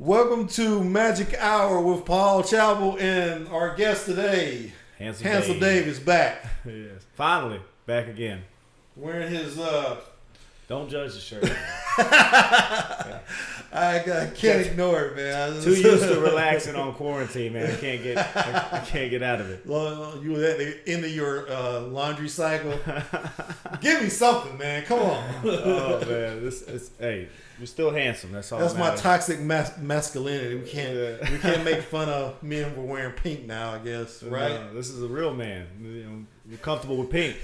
Welcome to Magic Hour with Paul Chapel and our guest today, Hansel Dave is back. Yes, finally back again. Wearing his Don't judge the shirt. I can't ignore it, man. Too used to relaxing on quarantine, man. I can't get out of it. You were at the end of your laundry cycle. Give me something, man. Come on. Oh man, hey, you're still handsome. That's all. That's that my matters. toxic masculinity. We can't make fun of men for wearing pink now, I guess, right? No, this is a real man. You're comfortable with pink.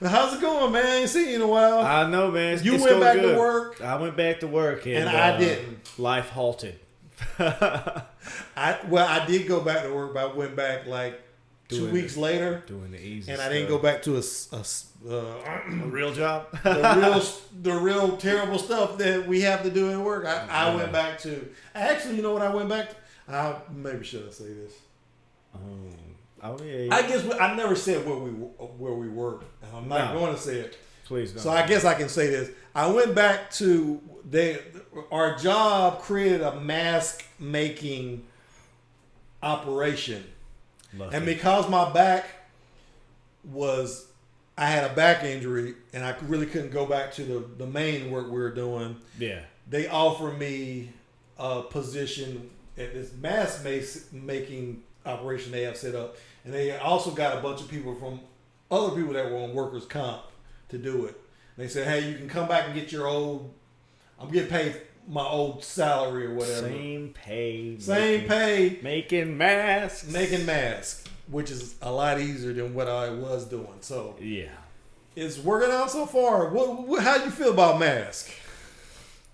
How's it going, man? I ain't seen you in a while. I know, man. You it's went going back good. to work. I went back to work, and I didn't. Life halted. I did go back to work, but I went back like 2 weeks later, doing the easy, and stuff. I didn't go back to a real job. the real terrible stuff that we have to do at work. I went back to. Actually, you know what I went back to? Maybe should I say this? Yeah. I guess I never said where we work. I'm not going to say it. Please don't. So I guess I can say this. I went back to our job created a mask making operation. Lucky. And because my back I had a back injury and I really couldn't go back to the main work we were doing. Yeah. They offered me a position at this mask making operation they have set up. And they also got a bunch of people from other people that were on workers' comp to do it. They said, hey, you can come back and get I'm getting paid my old salary or whatever. Same pay. Making masks, which is a lot easier than what I was doing. So yeah, it's working out so far. How you feel about masks?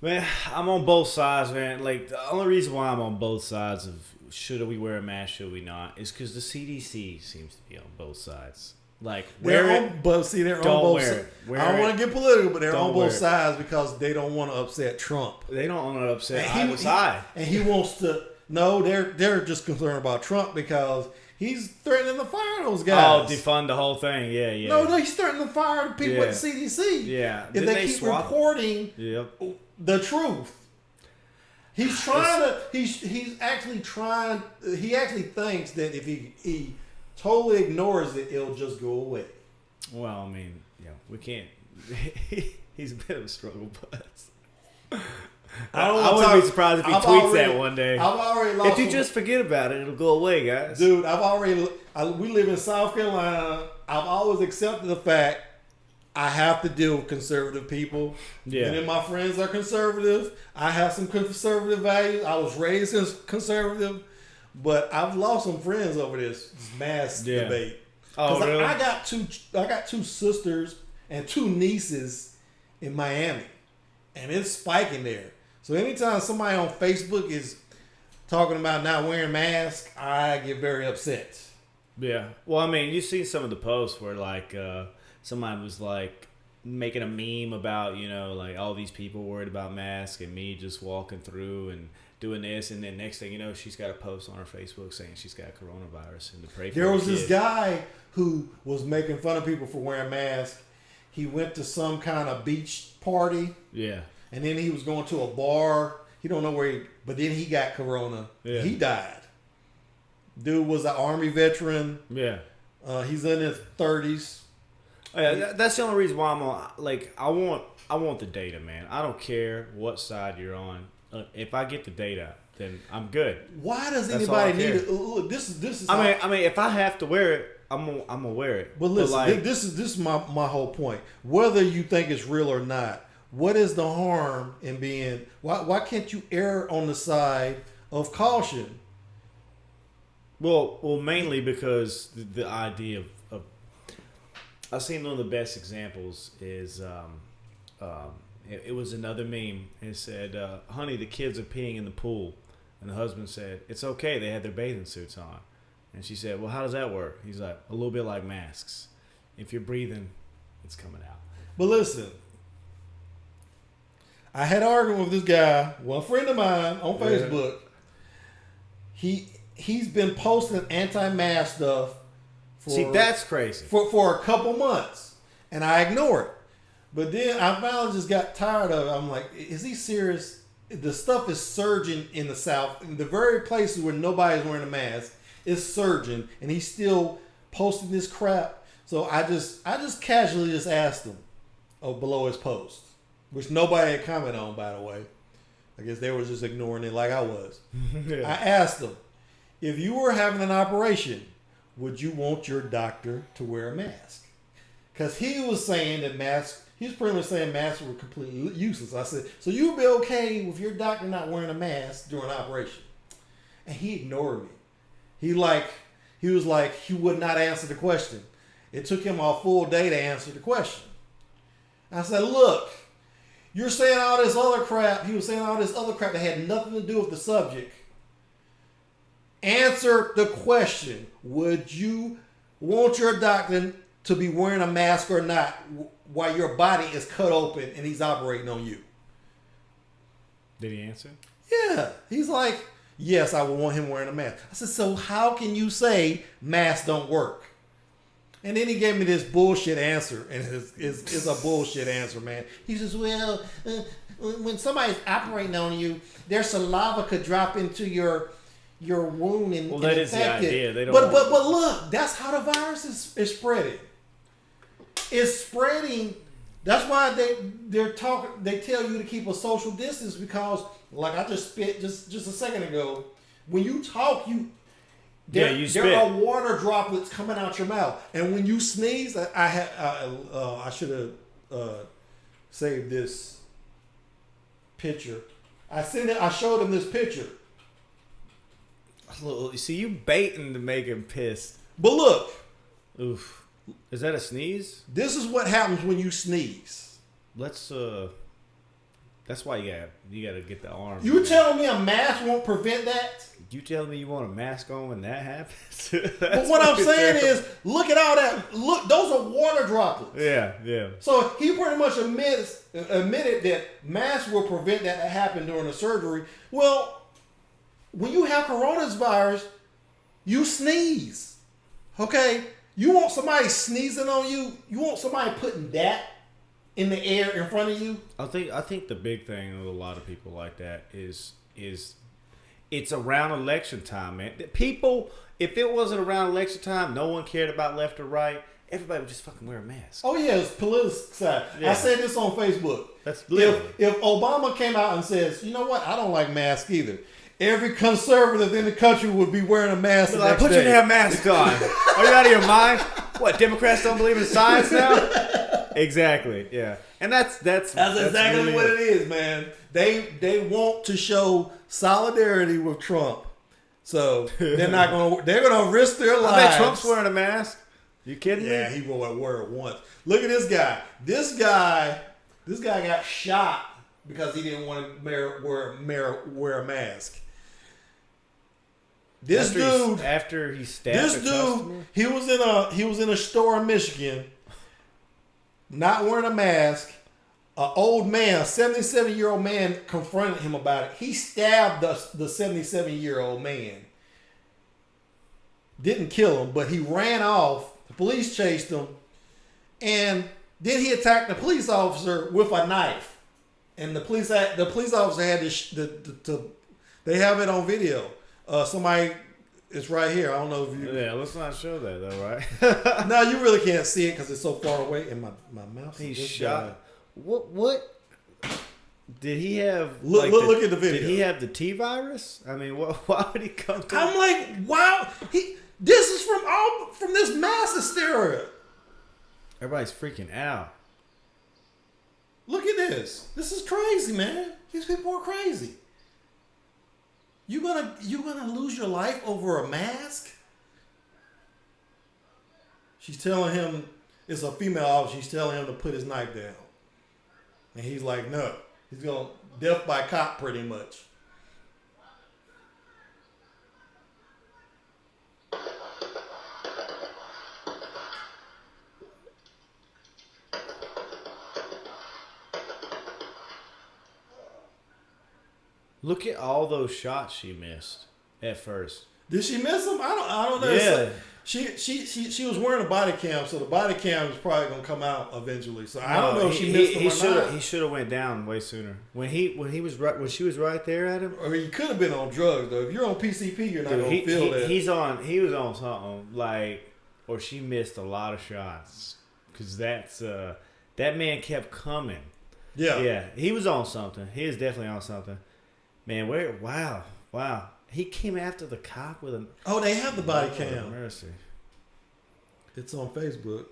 Man, I'm on both sides, man. Like, the only reason why I'm on both sides of should we wear a mask, should we not, is because the CDC seems to be on both sides. Like, they're on both sides. I don't want to get political, but they're on both sides because they don't want to upset Trump. They don't want to upset either side. And he wants to. No, they're just concerned about Trump because he's threatening to fire those guys. Oh, defund the whole thing. Yeah. No, he's threatening to fire the people at the CDC. Yeah. If they keep reporting the truth. He's trying to. He's actually trying. He actually thinks that if he totally ignores it, it'll just go away. Well, I mean, we can't. He's a bit of a struggle, but I wouldn't be surprised if he tweets that one day. I've already lost. If you just forget about it, it'll go away, guys. Dude, we live in South Carolina. I've always accepted the fact I have to deal with conservative people. Yeah. And then my friends are conservative. I have some conservative values. I was raised as conservative. But I've lost some friends over this mask debate. Oh, really? I got two sisters and two nieces in Miami. And it's spiking there. So anytime somebody on Facebook is talking about not wearing masks, I get very upset. Yeah. Well, I mean, you see some of the posts where like somebody was like making a meme about, like all these people worried about masks and me just walking through and doing this, and then next thing you know, she's got a post on her Facebook saying she's got coronavirus and to pray for her. There was this guy who was making fun of people for wearing masks. He went to some kind of beach party. Yeah. And then he was going to a bar. He don't know where but then he got corona. Yeah. He died. Dude was an Army veteran. Yeah. He's in his 30s. Yeah, that's the only reason why I'm on. Like, I want the data, man. I don't care what side you're on. If I get the data, then I'm good. Why does anybody need it? Look, this is. I mean, if I have to wear it, I'm gonna wear it. But listen, this is my whole point. Whether you think it's real or not, what is the harm in being? Why can't you err on the side of caution? Well, mainly because the idea of I've seen one of the best examples is it was another meme. It said, honey, the kids are peeing in the pool. And the husband said, it's okay, they had their bathing suits on. And she said, well, how does that work? He's like, a little bit like masks. If you're breathing, it's coming out. But listen, I had an argument with this guy, one friend of mine on Facebook. He's been posting anti-mask stuff. See, that's crazy. For a couple months. And I ignore it. But then I finally just got tired of it. I'm like, is he serious? the stuff is surging in the South. In the very places where nobody's wearing a mask, it's surging, and he's still posting this crap. So I just casually just asked him below his post, which nobody had commented on, by the way. I guess they were just ignoring it like I was. Yeah. I asked him, if you were having an operation, would you want your doctor to wear a mask? Because he was saying that masks, he was pretty much saying masks were completely useless. I said, so you'd be okay with your doctor not wearing a mask during an operation? And he ignored me. He was like, he would not answer the question. It took him a full day to answer the question. I said, look, you're saying all this other crap. He was saying all this other crap that had nothing to do with the subject. Answer the question. Would you want your doctor to be wearing a mask or not while your body is cut open and he's operating on you? Did he answer? Yeah. He's like, yes, I would want him wearing a mask. I said, so how can you say masks don't work? And then he gave me this bullshit answer, and it's a bullshit answer, man. He says, well, when somebody's operating on you, their saliva could drop into your wound and that is infect the it. idea. They don't But look, that's how the virus is spreading. It's spreading. That's why they tell you to keep a social distance, because, like I just spit just a second ago, when you talk, there are water droplets coming out your mouth, and when you sneeze, I should have saved this picture. I showed him this picture. See, you baiting to make him pissed. But look, oof, is that a sneeze? This is what happens when you sneeze. Let's that's why you gotta get the arm. You telling me a mask won't prevent that? You telling me you want a mask on when that happens? But what I'm saying is, look at all that. Look, those are water droplets. Yeah. So he pretty much admitted that masks will prevent that to happen during the surgery. Well, when you have coronavirus, you sneeze. Okay? You want somebody sneezing on you? You want somebody putting that in the air in front of you? I think the big thing with a lot of people like that is it's around election time, man. People, if it wasn't around election time, no one cared about left or right. Everybody would just fucking wear a mask. Oh yeah, it's politicized. Yeah. I said this on Facebook. That's literally. If Obama came out and says, you know what, I don't like masks either, every conservative in the country would be wearing a mask. The next put day. your damn mask on. Are you out of your mind? What, Democrats don't believe in science now? Exactly. Yeah, and that's exactly really what it is, man. They want to show solidarity with Trump, so they're gonna risk their lives. I bet Trump's wearing a mask. You kidding me? Yeah, he wore it once. Look at this guy. This guy got shot because he didn't want to wear a mask. After he stabbed customer? he was in a store in Michigan, not wearing a mask. An old man, a 77-year-old man, confronted him about it. He stabbed the 77-year-old man. Didn't kill him, but he ran off. The police chased him, and then he attacked the police officer with a knife. And the police officer had this. They have it on video. Somebody, it's right here. I don't know if you. Yeah, let's not show that though, right? No, you really can't see it because it's so far away. And my mouth. He's shot. What? Did he have? Look at the video. Did he have the T virus? I mean, why would he come to? I'm like, wow. This is from this mass hysteria. Everybody's freaking out. Look at this. This is crazy, man. These people are crazy. You gonna lose your life over a mask? She's telling him, it's a female officer, she's telling him to put his knife down. And he's like, no. He's going death by cop pretty much. Look at all those shots she missed at first. Did she miss him? I don't know. Yeah. She was wearing a body cam, so the body cam is probably gonna come out eventually. So I don't know if she missed him or not. He should have went down way sooner. When she was right there at him. Or he could have been on drugs though. If you're on PCP, you're not gonna feel that. He was on something like, or she missed a lot of shots because that man kept coming. Yeah, he was on something. He is definitely on something. Man, wow. He came after the cop with a... Oh, they have the body cam. Mercy. It's on Facebook.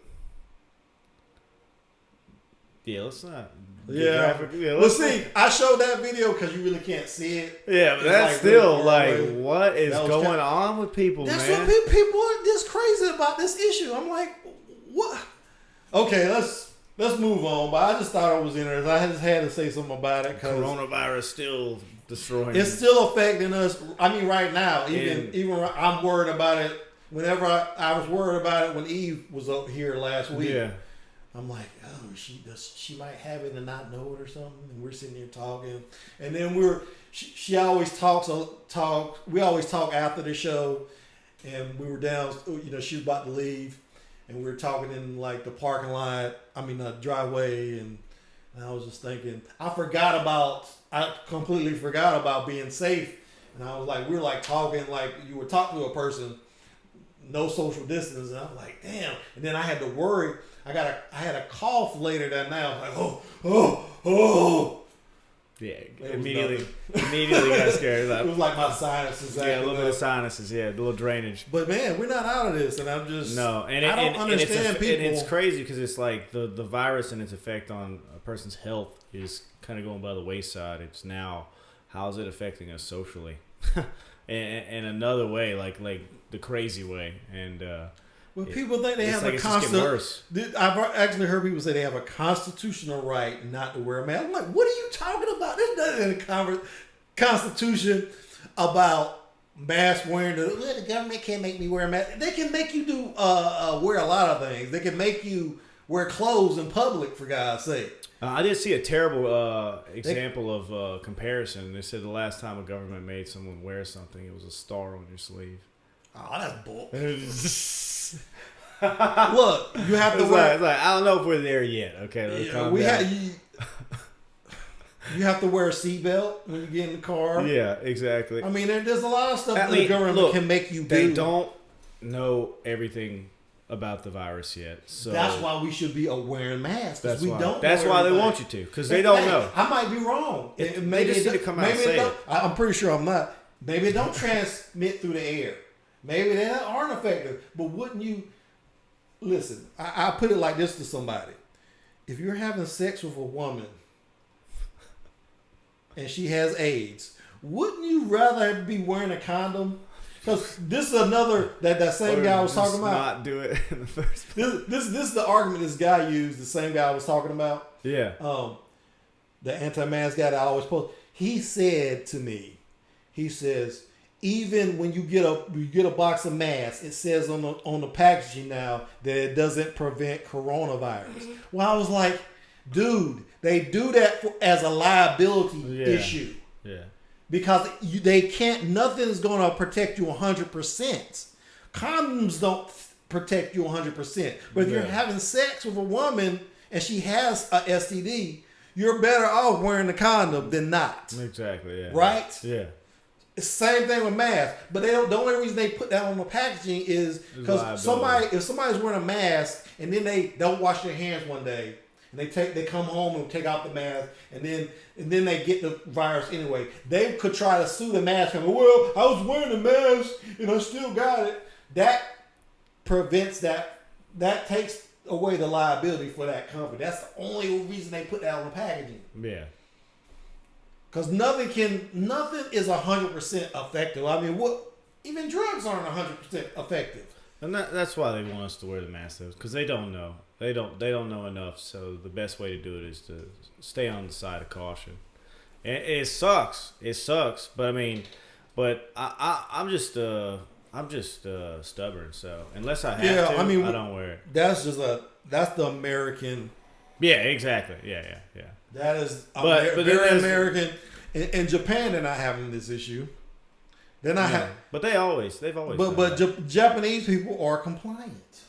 Yeah, let's not... Well, see, I showed that video because you really can't see it. Yeah, but that's still what is going on with people, that's man? That's what people are just crazy about this issue. I'm like, what? Okay, let's move on. But I just thought it was interesting. I just had to say something about it. Coronavirus still... destroying. It's still affecting us. I mean, right now, even I'm worried about it. Whenever I was worried about it when Eve was up here last week. Yeah. I'm like, oh, she might have it and not know it or something. And we're sitting here talking, and then she always talks. We always talk after the show, and we were down. She was about to leave, and we were talking in like the parking lot. The driveway, and I was just thinking, I completely forgot about being safe. And I was like, we were like talking like you were talking to a person, no social distance. And I'm like, damn. And then I had to worry. I had a cough later that night. I was like, oh. Yeah, immediately got scared. It was like my sinuses. Yeah, a little bit of sinuses. Yeah, a little drainage. But man, we're not out of this, and I'm just I don't understand people. And it's crazy because it's like the virus and its effect on a person's health is kind of going by the wayside. It's now how is it affecting us socially, and another way, like the crazy way, and. Well, people think they have a I've actually heard people say they have a constitutional right not to wear a mask. I'm like, what are you talking about? There's nothing in the Constitution about mask wearing. The government can't make me wear a mask. They can make you do wear a lot of things. They can make you wear clothes in public, for God's sake. I did see a terrible example of comparison. They said the last time a government made someone wear something, it was a star on your sleeve. Oh, that's bull. Look, you have to wear. Like, I don't know if we're there yet. Okay, you have to wear a seatbelt when you get in the car. Yeah, exactly. I mean, there's a lot of stuff that the government can make you do. They don't know everything about the virus yet, so that's why we should be wearing masks. That's why they want you to, because they don't know. I might be wrong. They just need to come out and say it. I'm pretty sure I'm not. Maybe it don't transmit through the air. Maybe they aren't effective. But wouldn't you... Listen, I put it like this to somebody. If you're having sex with a woman and she has AIDS, wouldn't you rather be wearing a condom? Because this is another... That same guy I was talking about. Not do it in the first place. This is the argument this guy used, the same guy I was talking about. Yeah. The anti-mask guy that I always post. He said to me, he says... Even when you get a box of masks, it says on the packaging now that it doesn't prevent coronavirus. Well, I was like, dude, they do that as a liability issue. Yeah. Because they can't. Nothing is going to protect you 100%. Condoms don't protect you 100%. But if you're having sex with a woman and she has a STD, you're better off wearing the condom than not. Exactly. Yeah. Right? Yeah. It's the same thing with masks, but the only reason they put that on the packaging is because if somebody's wearing a mask and then they don't wash their hands one day and they come home and take out the mask and then they get the virus anyway, they could try to sue the mask company. Well, I was wearing the mask and I still got it. That prevents that. That takes away the liability for that company. That's the only reason they put that on the packaging. Yeah. Because nothing is 100% effective. I mean, even drugs aren't 100% effective. And that's why they want us to wear the mask, because they don't know. They don't know enough. So the best way to do it is to stay on the side of caution. And it sucks. It sucks. But I mean, I'm just stubborn. So unless I have to, I don't wear it. That's the American. Yeah, exactly. Yeah. That is very American. In Japan, they're not having this issue. They're not. Yeah. But they've always. But done that. Japanese people are compliant.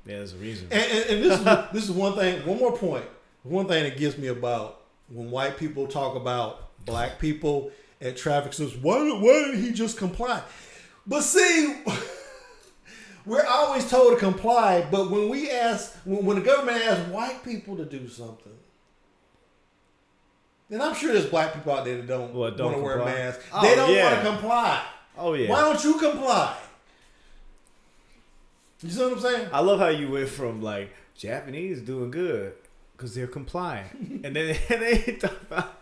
Yeah, there's a reason. And this is one thing. One more point. One thing that gets me about when white people talk about black people at traffic stops. Why didn't he just comply? But see, we're always told to comply. But when we ask, when the government asks white people to do something, then I'm sure there's black people out there that don't want to wear a mask. They don't want to comply. Oh yeah. Why don't you comply? You see what I'm saying? I love how you went from like Japanese doing good because they're compliant, and then they talk about.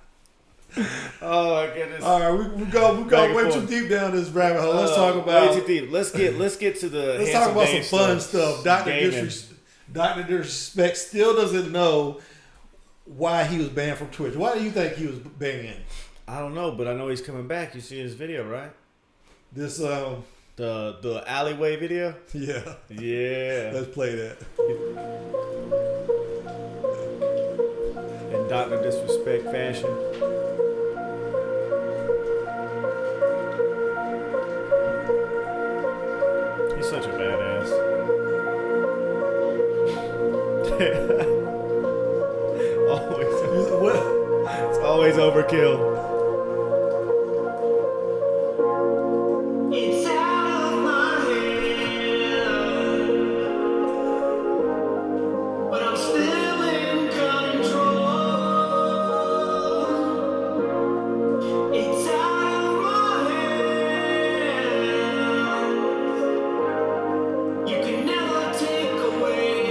Oh my goodness! All right, we go way too deep down this rabbit hole. Let's talk about way too deep. Let's get to the. Let's talk about some fun stuff. Dr. Disrespect still doesn't know why he was banned from Twitch. Why do you think he was banned? I don't know, but I know he's coming back. You see his video, right? This the alleyway video. Yeah. Yeah. Let's play that. In Dr. Disrespect fashion. He's such a badass. It's always overkill. It's out of my head, but I'm still in control. It's out of my hands. You can never take away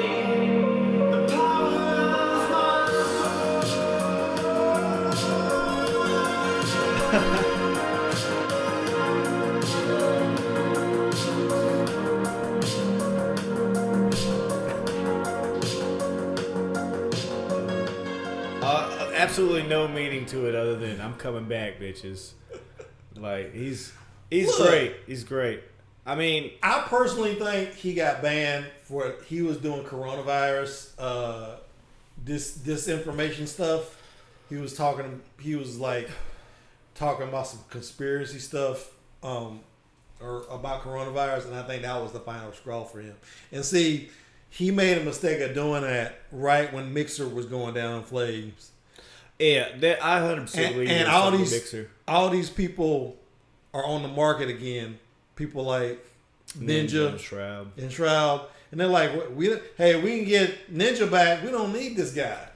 the power of my Absolutely no meaning to it other than I'm coming back, bitches. Like he's Look. great. He's great. I mean, I personally think he got banned for he was doing coronavirus disinformation stuff. He was talking about some conspiracy stuff or about coronavirus, and I think that was the final straw for him. And see, he made a mistake of doing that right when Mixer was going down in flames. yeah, that I 100% believe And it's all like a these mixer. all these people are on the market again. People like Ninja and Shroud. and they're like, we can get Ninja back. We don't need this guy,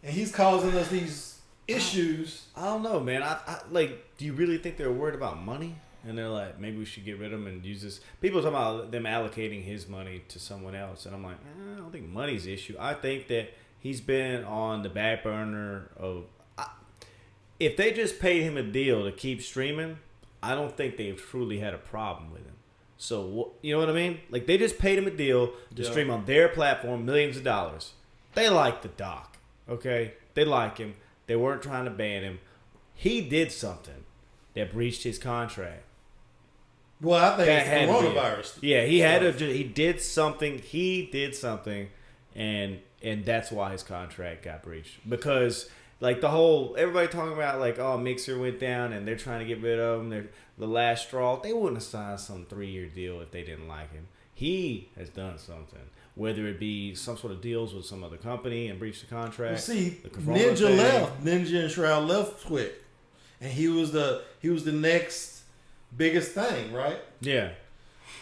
and he's causing us these issues. I don't know, man. I like. Do you really think they're worried about money? And they're like, maybe we should get rid of him and use this. People are talking about them allocating his money to someone else, and I'm like, I don't think money's the issue. I think that he's been on the back burner of. If they just paid him a deal to keep streaming, I don't think they've truly had a problem with him. So you know what I mean? Like they just paid him a deal to stream on their platform, millions of dollars. They like the doc, okay? They like him. They weren't trying to ban him. He did something that breached his contract. Well, I think That it's had to be it. coronavirus. Yeah, he had to. He did something. He did something, and that's why his contract got breached. Because like the whole everybody talking about like, oh, Mixer went down and they're trying to get rid of him. They're the last straw. They wouldn't have signed some 3-year deal if they didn't like him. He has done something, whether it be some sort of deals with some other company and breached the contract. Well, see, the Corona Ninja thing. left. Ninja and Shroud left Twitch, and he was the next biggest thing, right? Yeah.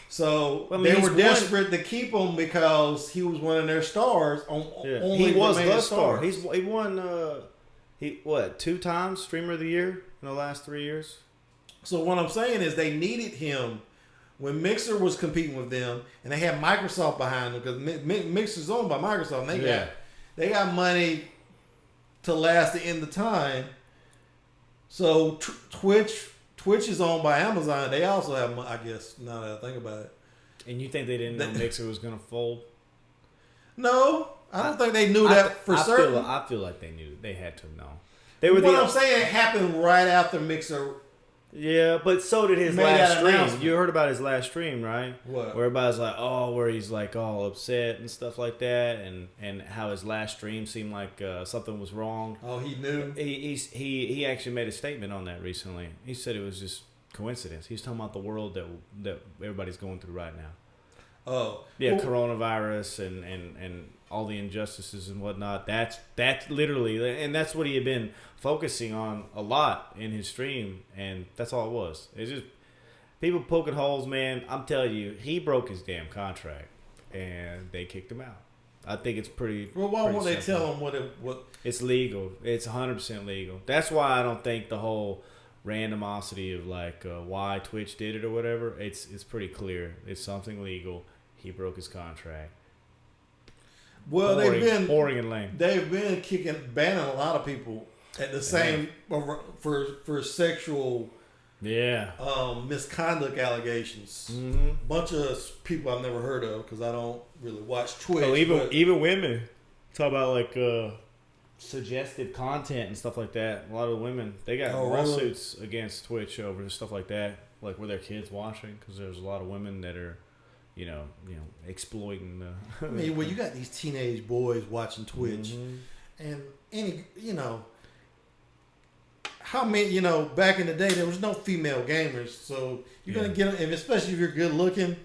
So I mean, they he's were desperate to keep him because he was one of their stars. Only He was remaining the star. stars. He won. He 2 times Streamer of the Year in the last 3 years. So what I'm saying is they needed him when Mixer was competing with them, and they had Microsoft behind them because Mixer's owned by Microsoft. And they got money to last the end of time. So Twitch is owned by Amazon. They also have, I guess, now that I think about it. And you think they didn't know Mixer was gonna fold? No, I don't think they knew that for certain. I feel like they knew. They had to know. They were What I'm saying, it happened right after Mixer. Yeah, but so did his Made last that stream. announcement. You heard about his last stream, right? What? Where everybody's like, oh, where he's like all upset and stuff like that, and how his last stream seemed like something was wrong. Oh, he knew. He actually made a statement on that recently. He said it was just coincidence. He's talking about the world that everybody's going through right now. Oh, Yeah, well, coronavirus and all the injustices and whatnot. That's literally, and that's what he had been focusing on a lot in his stream, and that's all it was. It's just people poking holes, man. I'm telling you, he broke his damn contract, and they kicked him out. I think it's pretty. Well, why pretty won't they simple. tell him what? It's legal. It's 100% legal. That's why I don't think the whole randomosity of like why Twitch did it or whatever. It's pretty clear. It's something legal. He broke his contract. Well, boring and lame. They've been banning a lot of people at the same for sexual Yeah. misconduct allegations. Mm-hmm. Bunch of people I've never heard of because I don't really watch Twitch. Oh, but- even women talk about like suggestive content and stuff like that. A lot of women they got Oh, really? lawsuits against Twitch over stuff like that, like where their kids watching because there's a lot of women that are, you know, exploiting the. I mean, well, you got these teenage boys watching Twitch, Mhm. and how many, back in the day there was no female gamers, so you're gonna get them, and especially if you're good looking,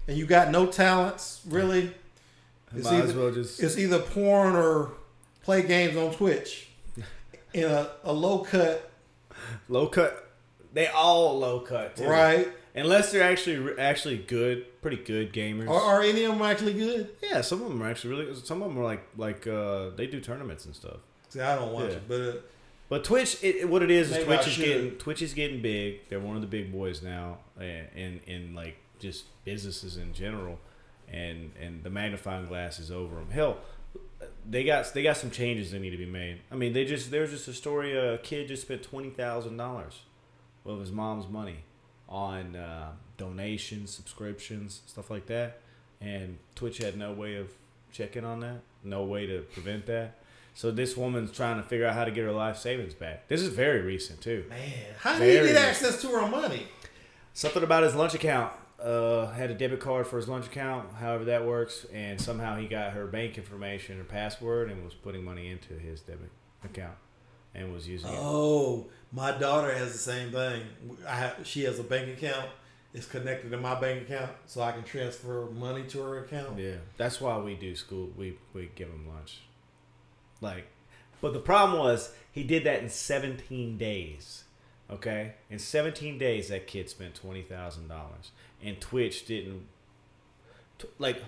and you got no talents, really. Might as well just. It's either porn or play games on Twitch in a low cut, Low cut. They all low cut, too. right? Unless they're actually good, pretty good gamers. Are any of them actually good? Yeah, some of them are actually really. Some of them are like they do tournaments and stuff. See, I don't watch Yeah. it, but But Twitch, what it is Maybe Twitch I is should. getting big. They're one of the big boys now, and in like just businesses in general, and the magnifying glass is over them. Hell, they got some changes that need to be made. I mean, there was just a story. A kid just spent $20,000 of his mom's money on donations, subscriptions, stuff like that, and Twitch had no way of checking on that, no way to prevent that. So this woman's trying to figure out how to get her life savings back. This is very recent too. man, how did he Very get good. access to her money? Something about his lunch account. Had a debit card for his lunch account, however that works, and somehow he got her bank information, her password, and was putting money into his debit account, and was using it. Oh, my daughter has the same thing. She has a bank account. It's connected to my bank account, so I can transfer money to her account. Yeah, that's why we do school. We give him lunch. But the problem was he did that in 17 days. Okay, in 17 days that kid spent $20,000, and Twitch didn't. Like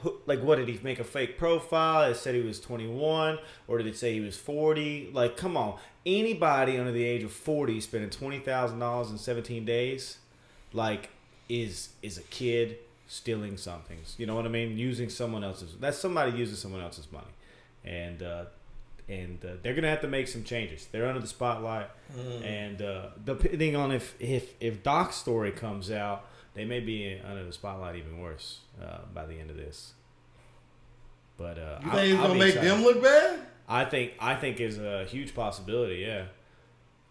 what did he make a fake profile? It said he was 21, or did it say he was 40? Like, come on, anybody under the age of 40 spending $20,000 in 17 days, like, is a kid stealing something. You know what I mean? Using someone else's. That's somebody using someone else's money, and they're gonna have to make some changes. They're under the spotlight, and depending on if Doc's story comes out, they may be under the spotlight even worse by the end of this. But You think it's I'll gonna be make excited. them look bad? I think is a huge possibility. Yeah.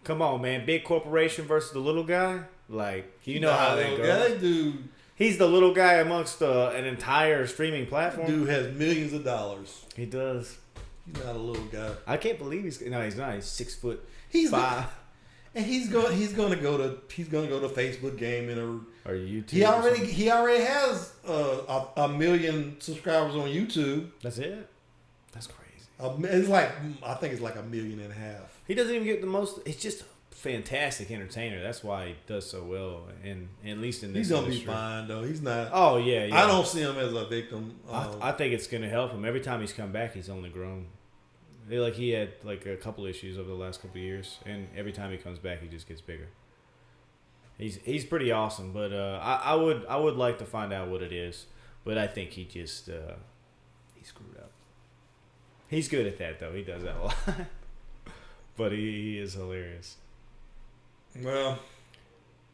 Come on, man! Big corporation versus the little guy. Like, you know how that goes. That He's the little guy amongst an entire streaming platform. dude has millions of dollars. He does. He's not a little guy. I can't believe he's not. He's 6'5". He's and he's gonna go to Facebook Gaming Or YouTube. he or something. he already has a million subscribers on YouTube. That's it. That's crazy. It's like I think it's like 1.5 million. He doesn't even get the most. It's just a fantastic entertainer. That's why he does so well. And at least in this He's gonna industry. be fine though. He's not. Oh yeah. I don't see him as a victim. I think it's gonna help him. Every time he's come back, he's only grown. He had like a couple issues over the last couple of years, and every time he comes back, he just gets bigger. He's pretty awesome, but I would like to find out what it is, but I think he just he screwed up. He's good at that though. He does that a lot, but he is hilarious. Well,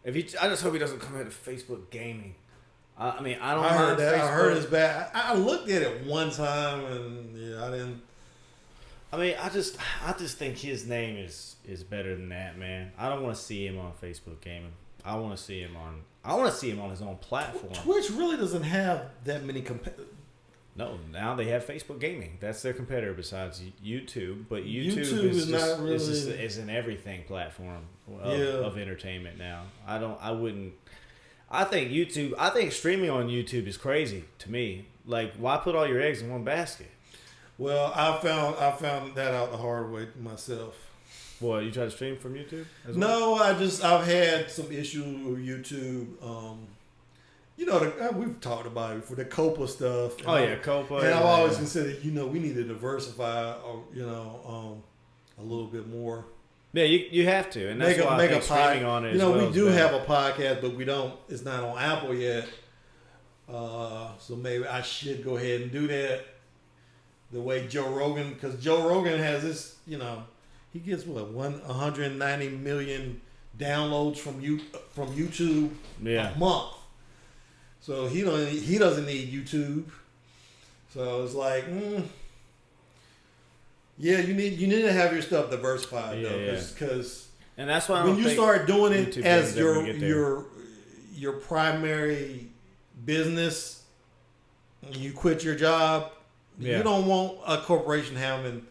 I just hope he doesn't come into Facebook Gaming. I mean, I don't. I heard mind that. I heard Facebook. it's bad. I looked at it one time and yeah, I didn't. I mean, I just think his name is better than that, man. I don't want to see him on Facebook Gaming. I want to see him on his own platform. Twitch really doesn't have that many No, now they have Facebook Gaming. That's their competitor besides YouTube. But YouTube, YouTube is is just, not really- is an everything platform of entertainment now. I think YouTube. I think streaming on YouTube is crazy to me. Like, why put all your eggs in one basket? Well, I found that out the hard way myself. Boy, you try to stream from YouTube? As well? No, I've had some issues with YouTube. You know, we've talked about it before, the COPA stuff. Oh yeah, Copa. And I've yeah, always yeah. considered, we need to diversify, a little bit more. Yeah, you have to, and that's why I think streaming on it. You as know, well we is do better. have a podcast, but we don't. It's not on Apple yet. So maybe I should go ahead and do that. The way Joe Rogan, because Joe Rogan has this, he gets 190 million downloads from YouTube Yeah. a month. So he doesn't need YouTube. So it's like, yeah, you need to have your stuff diversified though, Yeah. because And that's why I when don't you think start doing it YouTube as is ever gonna get there. your primary business, and you quit your job, Yeah. you don't want a corporation having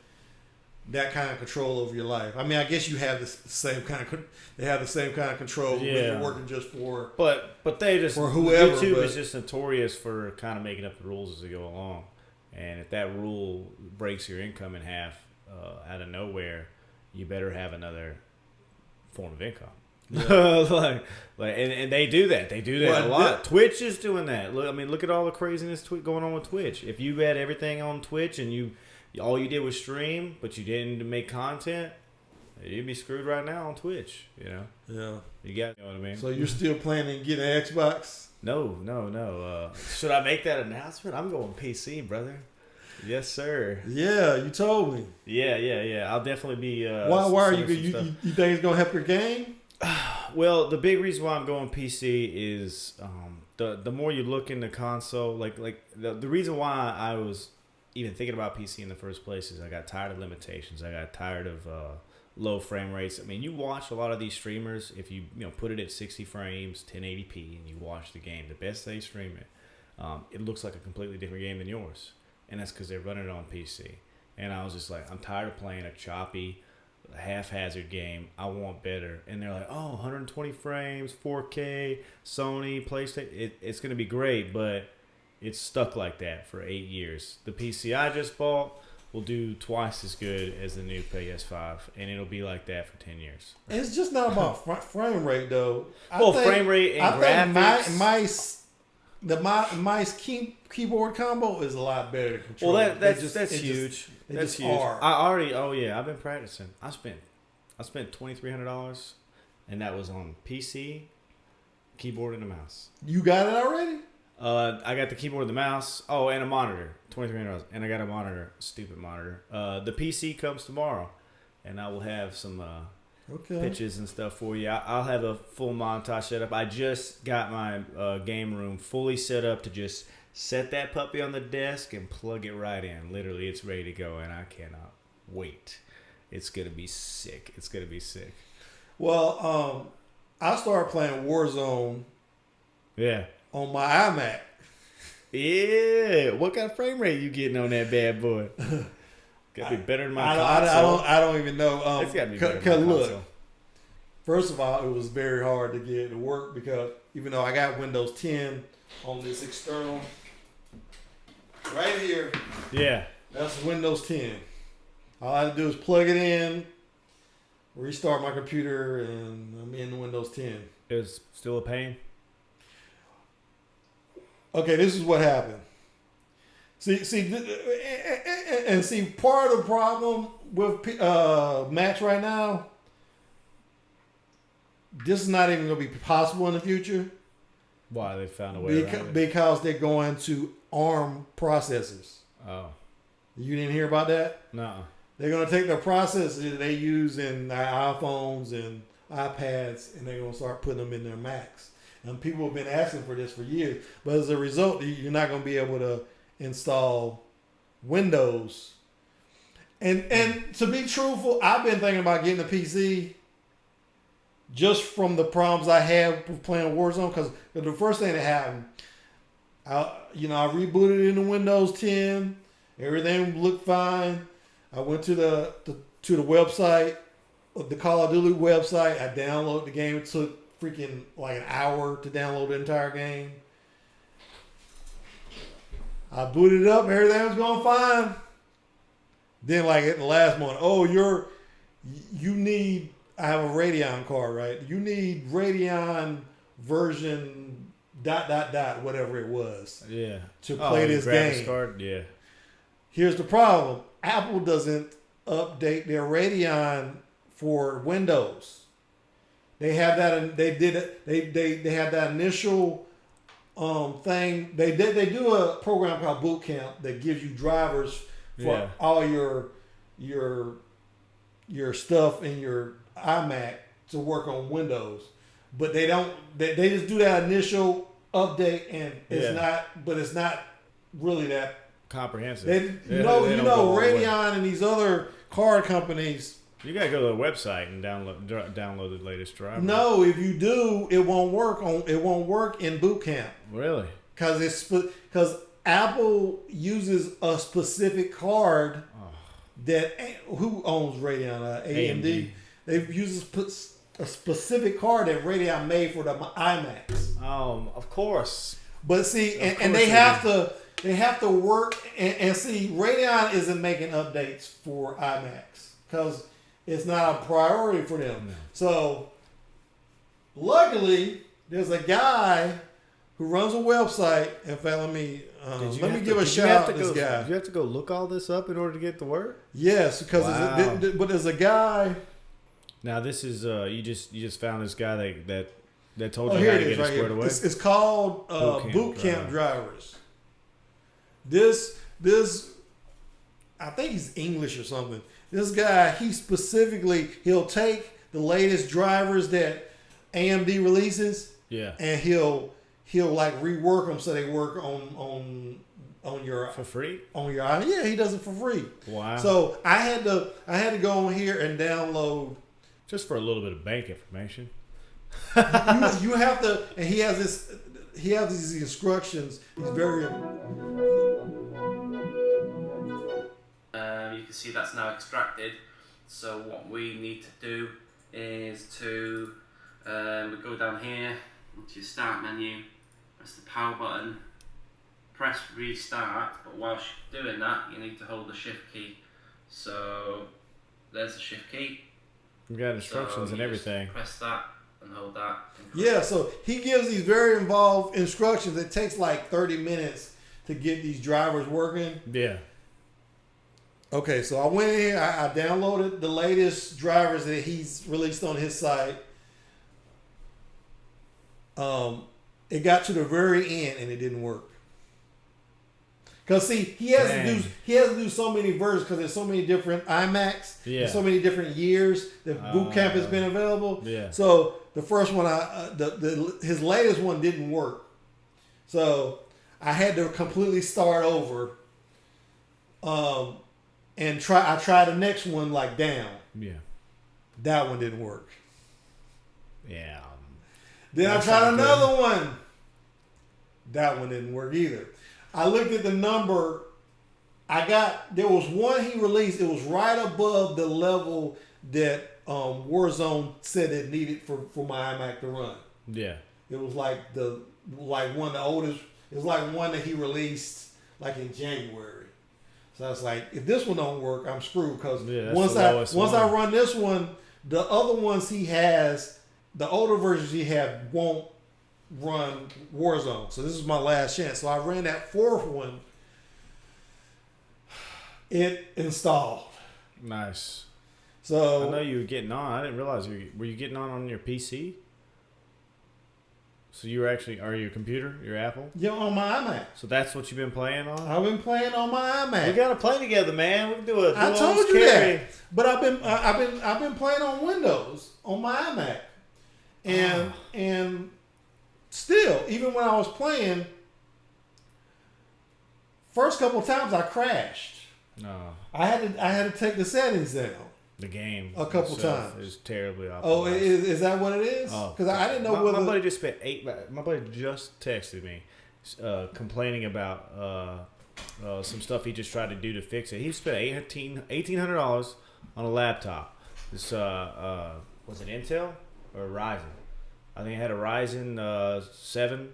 that kind of control over your life. I mean, I guess you have the same kind of control when Yeah. you're working just for. But they just For whoever, YouTube but- is just notorious for kind of making up the rules as they go along, and if that rule breaks your income in half out of nowhere, you better have another form of income. And they do that. They do that Well, a lot. Twitch is doing that. Look at all the craziness going on with Twitch. If you had everything on Twitch and all you did was stream, but you didn't make content, you'd be screwed right now on Twitch. Yeah. You got, you know what I mean? So you're still planning to get an Xbox? No. Should I make that announcement? I'm going PC, brother. Yes, sir. Yeah, you told me. Yeah. I'll definitely be. Why are you? sending some stuff. You think it's gonna help your game? Well, the big reason why I'm going PC is the more you look into console, like the reason why I was even thinking about PC in the first place is I got tired of limitations. I got tired of low frame rates. I mean, you watch a lot of these streamers. If you put it at 60 frames, 1080p, and you watch the game, the best they stream it looks like a completely different game than yours, and that's because they're running it on PC. And I was just like, I'm tired of playing a choppy, haphazard game. I want better. And they're like, 120 frames, 4K, Sony, PlayStation. It's going to be great, but it's stuck like that for 8 years. The PC I just bought will do twice as good as the new PS5, and it'll be like that for 10 years. It's just not about frame rate though. Frame rate and graphics. The mice keyboard combo is a lot better to control. Well, that's huge. That's huge. Are. I've been practicing. I spent $2,300, and that was on PC, keyboard, and a mouse. You got it already? I got the keyboard and the mouse. Oh, and a monitor. $2,300, and I got a monitor. Stupid monitor. The PC comes tomorrow, and I will have some pitches and stuff for you. I'll have a full montage set up. I just got my game room fully set up to just set that puppy on the desk and plug it right in. Literally, it's ready to go, and I cannot wait. It's gonna be sick. Well, I started playing Warzone Yeah. on my iMac. Yeah. What kind of frame rate you getting on that bad boy? Gotta be better than my console. I don't even know. It's gotta be better than my Look, console. first of all, it was very hard to get it to work because even though I got Windows 10 on this external right here, Yeah. that's Windows 10. All I had to do is plug it in, restart my computer, and I'm in Windows 10. It was still a pain. Okay, this is what happened. See, part of the problem with Macs right now, this is not even going to be possible in the future Why they found a way around it? because they're going to ARM processors. Oh. You didn't hear about that? No. They're going to take the processors that they use in their iPhones and iPads, and they're going to start putting them in their Macs. And people have been asking for this for years. But as a result, you're not going to be able to install Windows. And to be truthful, I've been thinking about getting a PC just from the problems I have with playing Warzone. Because the first thing that happened, I rebooted it into Windows 10. Everything looked fine. I went to the website, the Call of Duty website. I downloaded the game. It took freaking like an hour to download the entire game. I booted it up. Everything was going fine. Then, like at the last moment, you need. I have a Radeon card, right? You need Radeon version ... whatever it was. Yeah. To play this graphics game. card? Yeah. Here's the problem: Apple doesn't update their Radeon for Windows. They have that. They did it. They have that initial thing. They do a program called Boot Camp that gives you drivers for all your stuff in your iMac to work on Windows, but they don't. They just do that initial update, and it's not really that comprehensive. Radeon and these other card companies. You gotta go to the website and download the latest driver. No, if you do, it won't work in Boot Camp. Really? Because Apple uses a specific card that who owns Radeon? AMD. They use a specific card that Radeon made for the iMacs. Of course. But see, and they have to work and see. Radeon isn't making updates for iMacs because it's not a priority for them. No. So, luckily, there's a guy who runs a website. In fact, let me give a shout out to this guy. Did you have to go look all this up in order to get the word? Yes, because but there's a guy. Now this is you just found this guy that told Oh, you here how it to is, get it right squared here. away. It's called Boot Camp Drivers. This I think he's English or something. This guy, he'll take the latest drivers that AMD releases, and he'll like rework them so they work on your For free? on your iPhone. Yeah, he does it for free. Wow. So I had to go on here and download. Just for a little bit of bank information. you have to, and he has these instructions. He's very. You can see that's now extracted. So what we need to do is to we go down here to your start menu, press the power button, press restart. But whilst you're doing that, you need to hold the shift key. So there's the shift key. You got instructions and everything. Press that and hold that. Yeah, so he gives these very involved instructions. It takes like 30 minutes to get these drivers working. Yeah. Okay, so I went in here. I downloaded the latest drivers that he's released on his site. It got to the very end and it didn't work. Cause see, he has to do so many versions because there's so many different iMacs, and so many different years that Boot Camp has been available. Yeah. So the first one, his latest one didn't work, so I had to completely start over. And I tried the next one like down. Yeah. That one didn't work. Yeah. Then I tried another one. That one didn't work either. I looked at the number. There was one he released. It was right above the level that Warzone said it needed for my iMac to run. Yeah. It was like one of the oldest. It was like one that he released like in January. So I was like, if this one don't work, I'm screwed. Because once I run this one, the other ones he has, the older versions he had won't run Warzone. So this is my last chance. So I ran that fourth one. It installed. Nice. So I know you were getting on. I didn't realize were you getting on your PC? So you were actually, are your computer, your Apple? Yeah, on my iMac. So that's what you've been playing on? I've been playing on my iMac. We gotta play together, man. We can do it. I told you that. But I've been playing on Windows on my iMac, and still, even when I was playing, first couple of times I crashed. No. I had to take the settings down. The game a couple times is terribly optimized. Oh, is that what it is? Because I didn't know whether my buddy just spent my buddy just texted me complaining about some stuff he just tried to do to fix it. He spent $1,800 on a laptop. This was it Intel or Ryzen? I think it had a Ryzen 7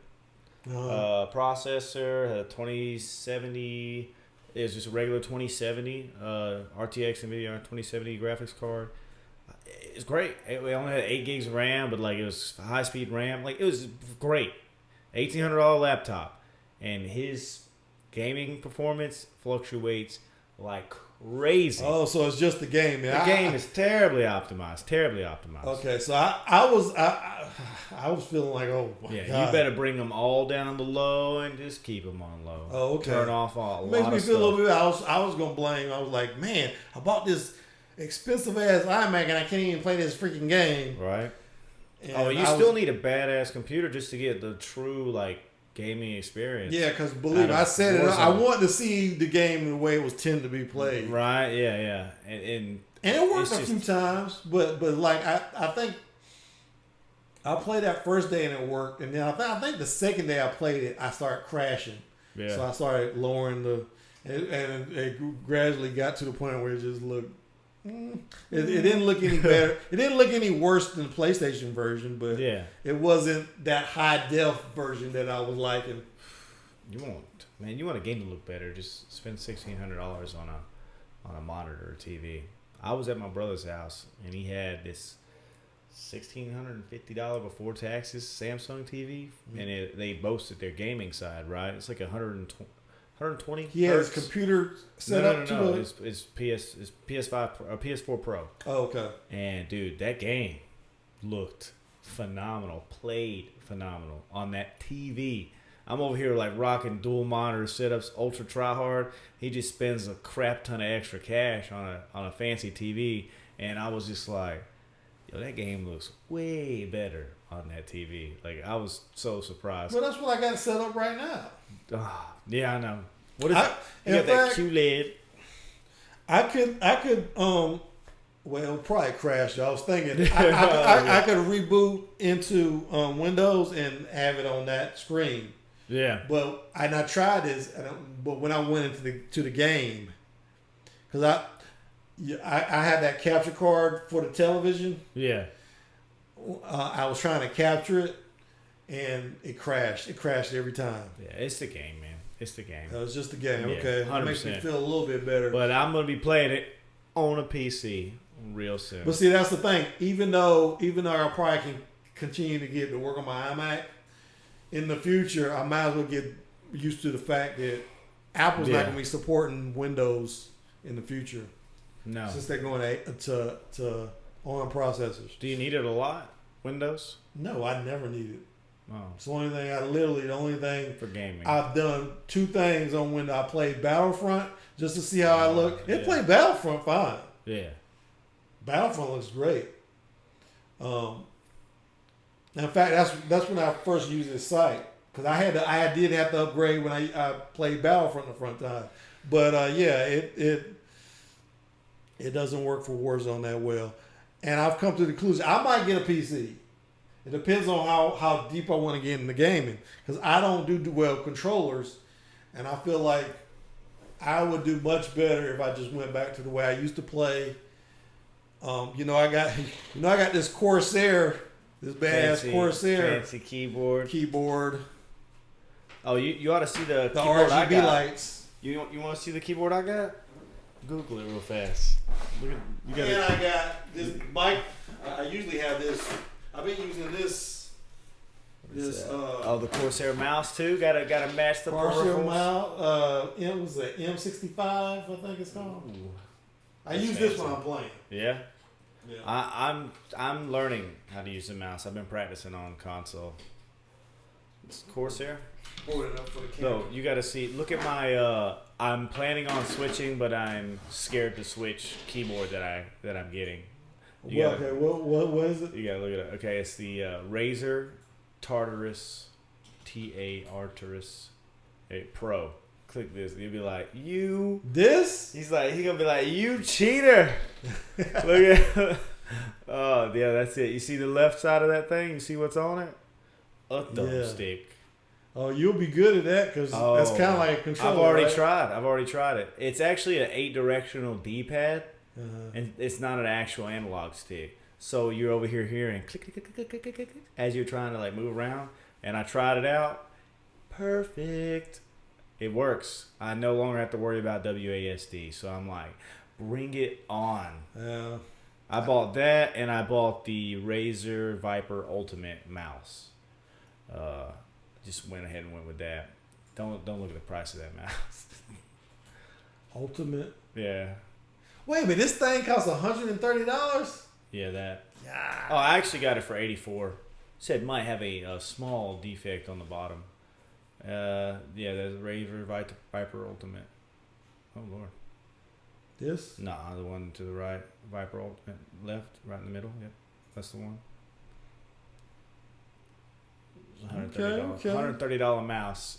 processor, had a 2070. It was just a regular 2070 RTX NVIDIA 2070 graphics card. It's great. We only had 8 gigs of RAM, but like it was high speed RAM. Like it was great. $1,800 laptop, and his gaming performance fluctuates like crazy. Oh, so it's just the game, man. The game is terribly optimized. Terribly optimized. Okay, so I was feeling like, oh my Yeah, God. you better bring them all down to low and just keep them on low. Oh, okay. Turn off all. It makes me feel a little bit. I was gonna blame. I was like, man, I bought this expensive ass iMac and I can't even play this freaking game. Right. And Oh, you I still was- need a badass computer just to get the true like gaming experience. Yeah, because believe me, Out I of said it. I Warzone. wanted to see the game the way it was tended to be played. Right. Yeah. And And it worked it's a just- few times, but like I think I played that first day and it worked, and then I think the second day I played it, I started crashing. Yeah. So I started lowering and it gradually got to the point where it just looked. It didn't look any better. It didn't look any worse than the PlayStation version, but Yeah. it wasn't that high def version that I was liking. You want a game to look better. Just spend $1,600 on a monitor or TV. I was at my brother's house and he had this $1,650 before taxes Samsung TV, and they boasted their gaming side. Right, it's like 120. He had his hertz. computer set up to No. it. It's PS5 or PS4 Pro. Oh, okay. And dude, that game looked phenomenal. Played phenomenal on that TV. I'm over here like rocking dual monitor setups, ultra tryhard. He just spends a crap ton of extra cash on a fancy TV, and I was just like, yo, that game looks way better on that TV. Like I was so surprised. Well, that's what I got set up right now. Yeah, I know. What is I- it? You in got that fact- QLED. I could well, probably crash. I was thinking I could reboot into Windows and have it on that screen. Yeah. But I tried this, but when I went into the game, because I had that capture card for the television. Yeah. I was trying to capture it, and it crashed. It crashed every time. Yeah, it's the game, man. It's the game. It was just a game. Yeah, Okay, it makes me 100%. feel a little bit better. But I'm gonna be playing it on a PC real soon. But see, that's the thing. Even though I probably can continue to get to work on my iMac, in the future, I might as well get used to the fact that Apple's not Yeah. going to be supporting Windows in the future No. since they're going to ARM processors. Do you need it a lot? Windows? No, I never need it. Oh, It's the only thing for gaming. I've done two things on when I played Battlefront just to see how I look. It Yeah. played Battlefront fine. yeah. Battlefront looks great. In fact, that's when I first used this site because I did have to upgrade when I played Battlefront the front time. But yeah, it doesn't work for Warzone that well. And I've come to the conclusion I might get a PC. It depends on how deep I want to get into gaming because I don't do well with controllers, and I feel like I would do much better if I just went back to the way I used to play. I got this Corsair, this badass Corsair Fancy keyboard. keyboard, Oh, you ought to see the the keyboard I RGB got. lights, You want to see the keyboard I got? Google it real fast. Look at, you got and it. I got this mic. I usually have this. I've been using this. The Corsair mouse too. Gotta match the Corsair peripherals. mouse. It was an M65, I think it's called. Ooh. I That's use this fancy. when I'm playing. Yeah. Yeah. I'm learning how to use the mouse. I've been practicing on console. It's Corsair. Hold it up for the camera. No, you got to see. Look at my. I'm planning on switching, but I'm scared to switch keyboard that I'm getting. You Well, gotta- okay, what is it? You gotta look at it. Okay, it's the Razer Tartarus Tartarus Pro. Click this. You'll be like, you. This? He's gonna be like, you cheater. Look at. Oh yeah, that's it. You see the left side of that thing? You see what's on it? A thumbstick. Oh, you'll be good at that because that's kind of like a controller. I've already tried it. It's actually an 8-directional D-pad, and it's not an actual analog stick. So you're over here hearing click, click, click, click, click, click, click, as you're trying to like move around. And I tried it out. Perfect. It works. I no longer have to worry about WASD. So I'm like, bring it on. Yeah. I bought that, and I bought the Razer Viper Ultimate mouse. Just went ahead and went with that. Don't look at the price of that mouse. Ultimate. Yeah. Wait a minute, this thing costs $130? Yeah, that. Yeah. Oh, I actually got it for $84. Said might have a small defect on the bottom. Yeah, there's Razer Viper Ultimate. Oh Lord. This? Nah, the one to the right, Viper Ultimate, left, right in the middle. Yep, that's the one. $130. $130 mouse.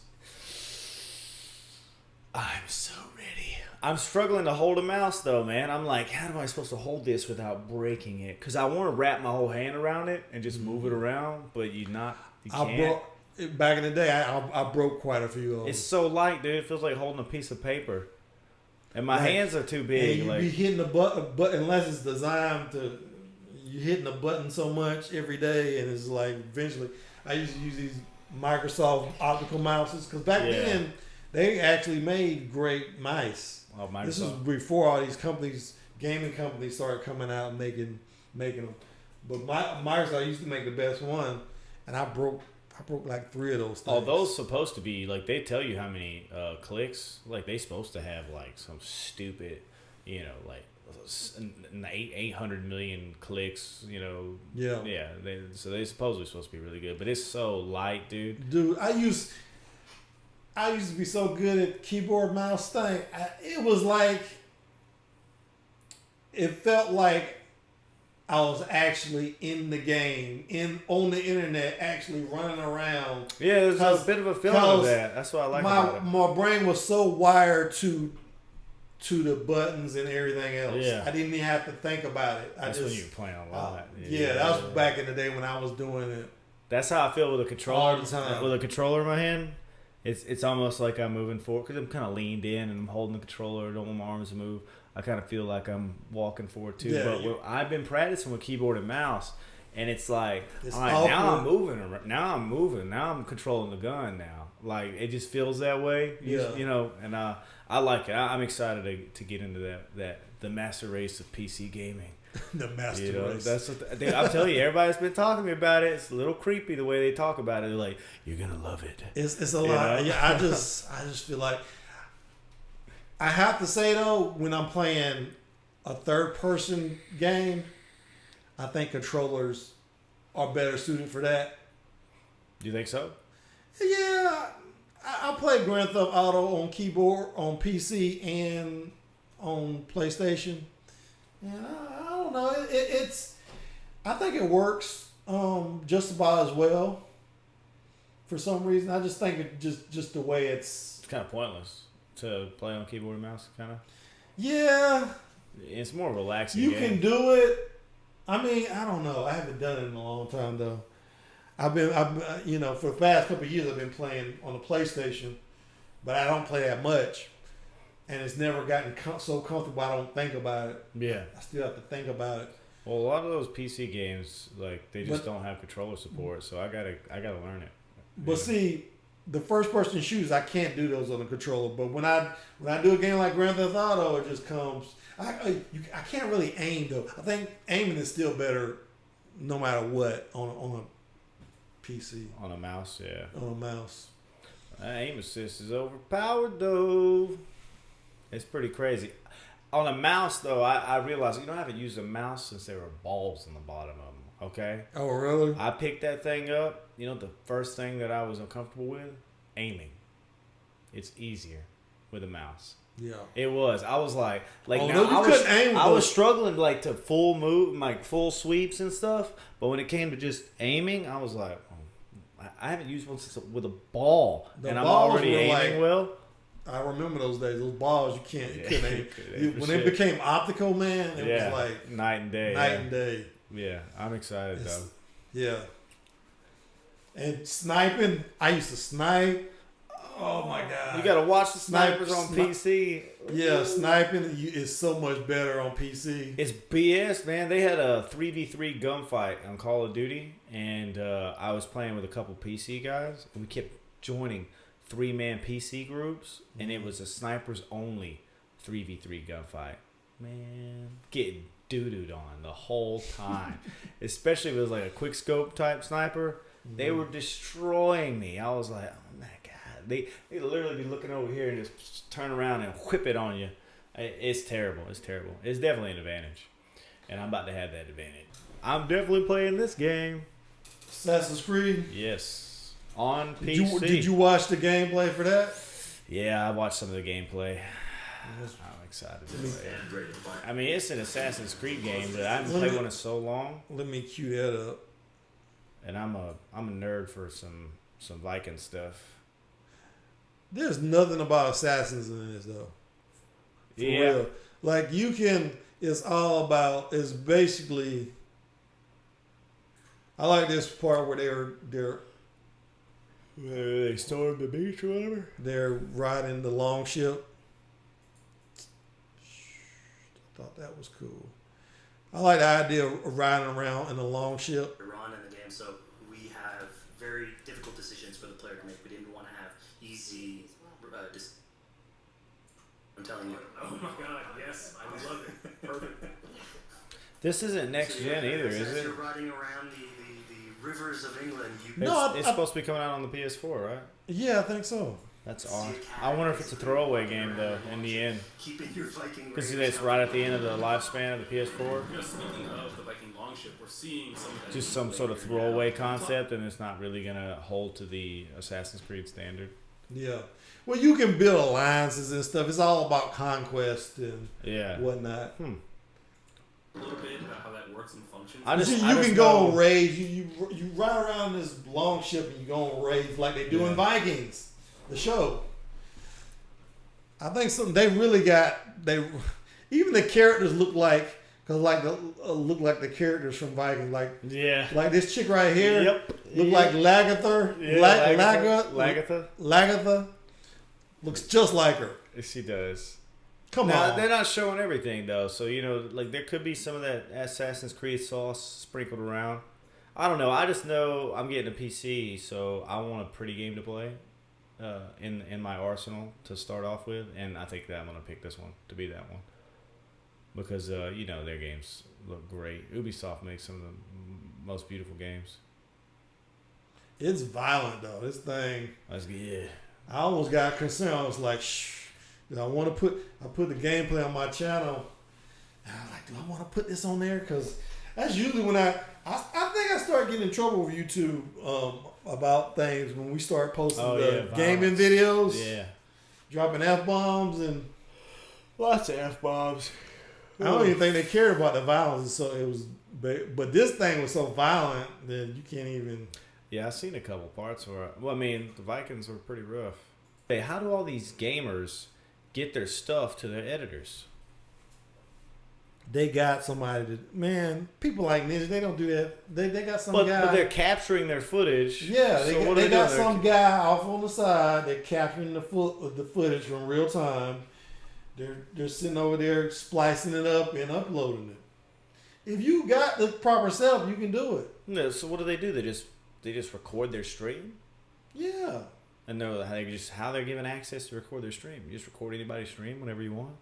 I'm so ready. I'm struggling to hold a mouse though, man. I'm like, how am I supposed to hold this without breaking it? Because I want to wrap my whole hand around it and just move it around, but you can't. Back in the day, I broke quite a few of them. It's so light, dude. It feels like holding a piece of paper. And my hands are too big. And you like, be hitting the button unless it's designed to. You're hitting the button so much every day, and it's like eventually. I used to use these Microsoft optical mouses because back then they actually made great mice. Oh, Microsoft. This was before all these companies, gaming companies, started coming out and making them. But Microsoft used to make the best one, and I broke like 3 of those things. Oh, those supposed to be like they tell you how many clicks. Like they supposed to have like some stupid, like 800 million clicks. Yeah. So they supposedly supposed to be really good, but it's so light, dude. Dude, I used to be so good at keyboard mouse thing. It was like it felt like I was actually in the game, on the internet, actually running around. Yeah, there's a bit of a feeling of that. That's what I like about it. My brain was so wired to the buttons and everything else. Yeah. I didn't even have to think about it. That's when you were playing a lot. Yeah, that was back in the day when I was doing it. That's how I feel with a controller. All the time. With a controller in my hand, it's almost like I'm moving forward because I'm kind of leaned in and I'm holding the controller. I don't want my arms to move. I kind of feel like I'm walking forward too. Yeah, but I've been practicing with keyboard and mouse, and it's like, all right, awkward. now I'm moving. Now I'm moving. Now I'm controlling the gun. Now, like it just feels that way. And I like it. I'm excited to get into the master race of PC gaming. The master race. That's what I'll tell you. Everybody's been talking to me about it. It's a little creepy the way they talk about it. They're like, "You're gonna love it." It's a lot. Yeah, I just feel like I have to say though, when I'm playing a third person game, I think controllers are better suited for that. You think so? Yeah, I play Grand Theft Auto on keyboard, on PC, and on PlayStation. And I don't know. It's. I think it works just about as well. For some reason, I just think it just the way it's kind of pointless to play on keyboard and mouse. Kind of. Yeah. It's more relaxing. You can do it. I mean, I don't know. I haven't done it in a long time though. I've for the past couple of years, I've been playing on the PlayStation, but I don't play that much. And it's never gotten so comfortable I don't think about it. Yeah. I still have to think about it. Well, a lot of those PC games, like they just don't have controller support, so I gotta learn it. But see, the first person shooters, I can't do those on the controller. But when I do a game like Grand Theft Auto, it just comes. I can't really aim though. I think aiming is still better, no matter what, on a PC. On a mouse, yeah. On a mouse. Aim assist is overpowered though. It's pretty crazy. On a mouse, though, I realized I haven't used a mouse since there were balls on the bottom of them, okay? Oh, really? I picked that thing up. The first thing that I was uncomfortable with? Aiming. It's easier with a mouse. Yeah. It was. I was like aim. I was struggling like to full move, like full sweeps and stuff. But when it came to just aiming, I was like, I haven't used one since with a ball. And I'm already aiming well. I remember those days. Those balls you couldn't aim. When it became optical, man, it was like night and day. Night and day. Yeah, I'm excited though. Yeah. And sniping, I used to snipe. Oh my god! You gotta watch the snipers Snipe- on sni- PC. Yeah, sniping is so much better on PC. It's BS, man. They had a 3v3 gunfight on Call of Duty, and I was playing with a couple PC guys, and we kept joining 3-man PC groups, and it was a snipers only 3v3 gunfight. Man, getting doo-dooed on the whole time. Especially if it was like a quick scope type sniper. They were destroying me. I was like, oh my god. They literally be looking over here and just turn around and whip it on you. It's terrible. It's terrible. It's definitely an advantage. And I'm about to have that advantage. I'm definitely playing this game. Assassin's Creed. Yes. On PC. Did you watch the gameplay for that? Yeah, I watched some of the gameplay. I'm excited to play it. I mean, it's an Assassin's Creed game, but I haven't played one in so long. Let me cue that up. And I'm a nerd for some Viking stuff. There's nothing about assassins in this though. For Yeah. real. Like it's all about. It's basically. I like this part where They stormed the beach or whatever. they're riding the long ship. I thought that was cool. I like the idea of riding around in a long ship. Iran in the game, so we have very difficult decisions for the player to make. We didn't want to have easy. I'm telling you. Oh my god, yes, I love it. Perfect. This isn't next So, gen yeah, either, as is it? You're riding around the rivers of England. You No, It's supposed to be coming out on the PS4, right? Yeah, I think so. That's awesome. I wonder if it's a throwaway game though. In the end, keeping your Viking. because raiders it's right at the end of the lifespan of the PS4. You know, speaking of the Viking longship, we're seeing some of that. Just some sort of throwaway concept, and it's not really gonna hold to the Assassin's Creed standard. Yeah. Well, you can build alliances and stuff. It's all about conquest and Yeah. whatnot. A little bit about how that works and functions. You can go on raids. You ride around this long ship and you go on raids like they do in Vikings, the show. I think they really got even the characters look like look like the characters from Vikings, like this chick right here. Yep. Look like Lagatha. Lagatha. Lagatha looks just like her. She does. Come Now, on. they're not showing everything though, so like there could be some of that Assassin's Creed sauce sprinkled around. I don't know. I just know I'm getting a PC, so I want a pretty game to play in my arsenal to start off with, and I think that I'm gonna pick this one to be that one because their games look great. Ubisoft makes some of the most beautiful games. It's violent though. This thing. Yeah. I almost got concerned. I was like, shh. I put the gameplay on my channel. And I was like, do I want to put this on there? Because that's usually when I think I start getting in trouble with YouTube about things when we start posting gaming videos. Yeah. Dropping F-bombs and Lots of F-bombs. I don't even think they cared about the violence. So it was, but this thing was so violent that you can't even. Yeah, I've seen a couple parts where, the Vikings were pretty rough. Hey, how do all these gamers get their stuff to their editors? They got somebody people like Ninja, they don't do that. They got some guy. But they're capturing their footage. Yeah, So they got doing? some guy off on the side. They're capturing the footage from real time. They're sitting over there splicing it up and uploading it. If you got the proper setup, you can do it. No, so what do? They just record their stream, Yeah. and how they're given access to record their stream. You just record anybody's stream whenever you want.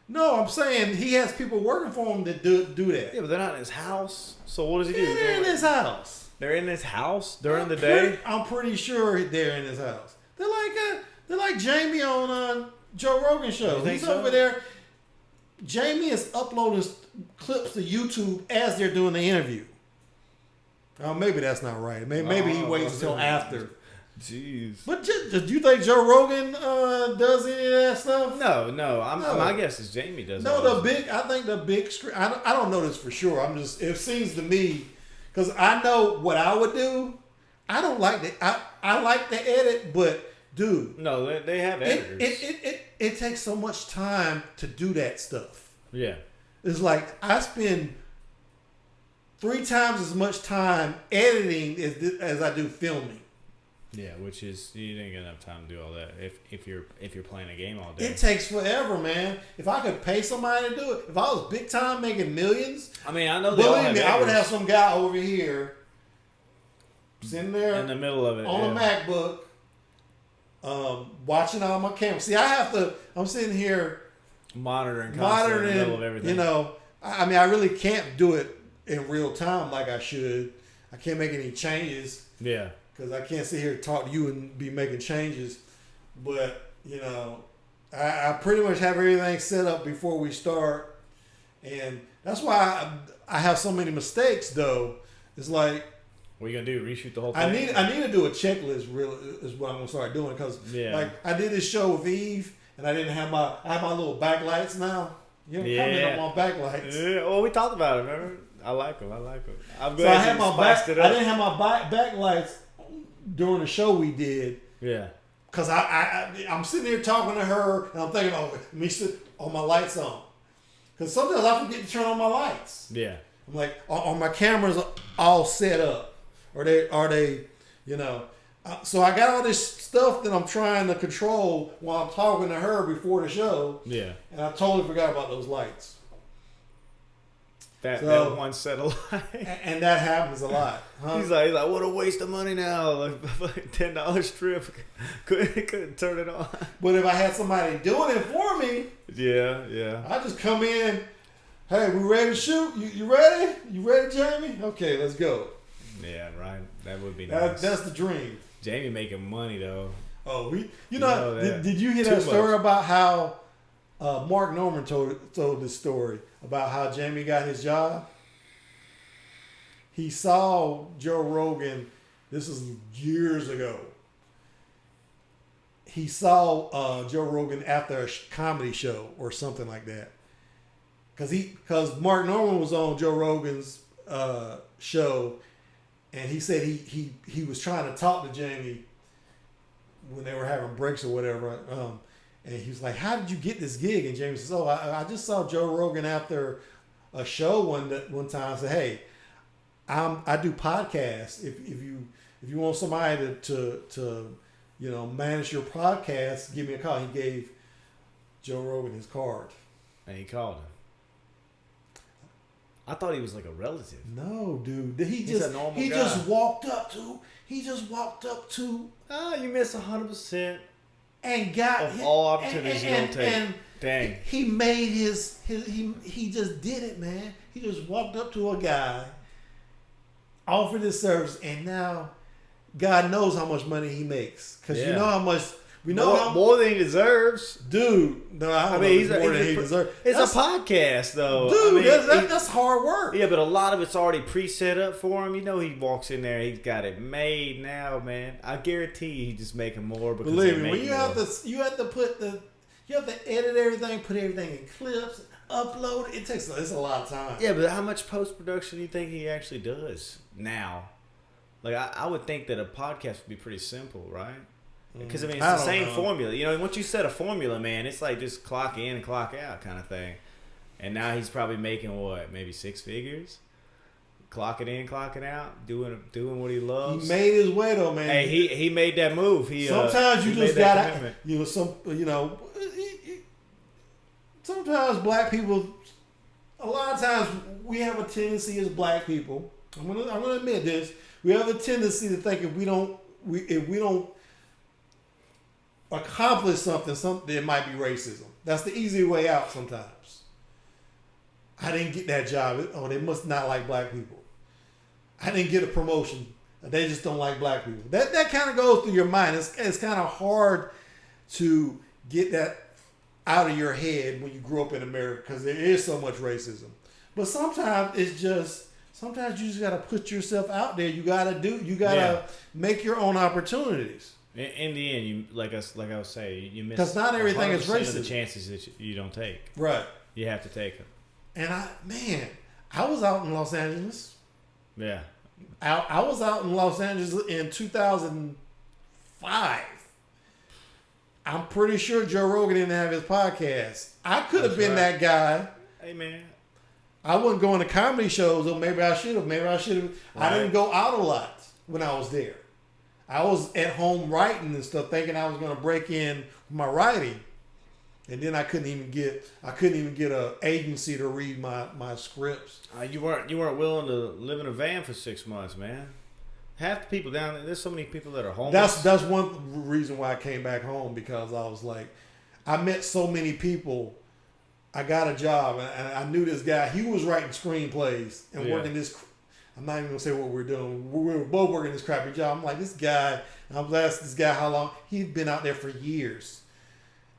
No, I'm saying he has people working for him that do that. Yeah, but they're not in his house. So what does he do? Yeah, they're in his house. They're in his house during the day. I'm pretty sure they're in his house. They're like Jamie on Joe Rogan's show. You think He's so? over there. Jamie is uploading clips to YouTube as they're doing the interview. Oh, maybe that's not right. Maybe he waits until after. Jeez. But do you think Joe Rogan does any of that stuff? No. No. My guess is Jamie does. No, all this. I think the big screen. I don't know this for sure. It seems to me, because I know what I would do. I don't like the. I like the edit, but dude, No, they have editors. it takes so much time to do that stuff. Yeah. It's like I spend 3 times as much time editing as I do filming. Yeah, which is you didn't get enough time to do all that if you're playing a game all day. It takes forever, man. If I could pay somebody to do it, if I was big time making millions, I mean, I know they all believe have me, I would editors have some guy over here sitting there in the middle of it on a MacBook, watching all my cameras. See, I'm sitting here monitoring constantly in the middle of everything. You know, I mean, I really can't do it in real time like I should. I can't make any changes Yeah. because I can't sit here and talk to you and be making changes. But, you know, I pretty much have everything set up before we start. And that's why I have so many mistakes, though. It's like, what are you going to do? Reshoot the whole thing? I need to do a checklist. Really, is what I'm gonna start doing because like I did this show with Eve, and I have my little backlights now. You know, coming up my backlights. Yeah. Well, we talked about it. Remember? I like them. I'm glad So I had my spiced it up. I didn't have my backlights during the show we did. Yeah. Cause I'm sitting here talking to her, and I'm thinking, oh, let me sit on my lights on. Cause sometimes I forget to turn on my lights. Yeah. I'm like, are my cameras all set up? Are they, you know? So I got all this stuff that I'm trying to control while I'm talking to her before the show. Yeah. And I totally forgot about those lights. That one set of lights. And that happens a lot. Huh? He's like, what a waste of money now. Like $10 strip. Couldn't turn it on. But if I had somebody doing it for me, Yeah. I just come in. Hey, we ready to shoot? You ready? You ready, Jamie? Okay, let's go. Yeah, right. That would be nice. That's the dream. Jamie making money though. Oh, did you hear Too that story much. about how Mark Norman told this story about how Jamie got his job? He saw Joe Rogan. This is years ago. He saw Joe Rogan after a comedy show or something like that. Because Mark Norman was on Joe Rogan's show, and he said he was trying to talk to Jamie when they were having breaks or whatever. And he was like, "How did you get this gig?" And Jamie says, "Oh, I just saw Joe Rogan after a show one time. I said, hey, I do podcasts. If you want somebody to you know manage your podcast, give me a call." He gave Joe Rogan his card. And he called him. I thought he was like a relative. No, dude. He's a normal guy. just walked up to. Ah, you miss 100% And got of all opportunities you don't take. And Dang. he made he just did it, man. He just walked up to a guy, offered his service, and now God knows how much money he makes. Because you know how much more than he deserves. Dude, no, I mean he's more than he deserves. It's a podcast, though. Dude, I mean, that's hard work. Yeah, but a lot of it's already pre-set up for him. You know, he walks in there, he's got it made now, man. I guarantee you, he's just making more because believe me, when you have to edit everything, put everything in clips, upload it. It's a lot of time. Yeah, but how much post-production do you think he actually does now? Like, I would think that a podcast would be pretty simple, right? Because, I mean, it's the same formula. You know, once you set a formula, man, it's like just clock in and clock out kind of thing. And now he's probably making, what, maybe 6 figures? Clocking in, clocking out, doing what he loves. He made his way, though, man. Hey, he made that move. Sometimes you just gotta, sometimes black people, a lot of times we have a tendency as black people, I'm gonna admit this, we have a tendency to think if we don't accomplish something, it might be racism. That's the easy way out sometimes. I didn't get that job. Oh, they must not like black people. I didn't get a promotion. They just don't like black people. That kind of goes through your mind. It's kind of hard to get that out of your head when you grew up in America because there is so much racism. But sometimes you just got to put yourself out there. You got to make your own opportunities. In the end, you like I was saying, you miss because not everything is 100% racism. of the chances that you don't take. Right. You have to take them. And I was out in Los Angeles. Yeah. I was out in Los Angeles in 2005. I'm pretty sure Joe Rogan didn't have his podcast. I could have been that guy. Hey, man. I wasn't going to comedy shows, or maybe I should have. Maybe I should have. I didn't go out a lot when I was there. I was at home writing and stuff, thinking I was going to break in with my writing, and then I couldn't even get a agency to read my scripts. You weren't willing to live in a van for 6 months, man. Half the people down there, there's so many people that are homeless. That's one reason why I came back home, because I was like, I met so many people. I got a job, and I knew this guy. He was writing screenplays and working this. I'm not even gonna say what we're doing. We were both working this crappy job. I'm like, this guy. And I was asking this guy how long he'd been out there for years,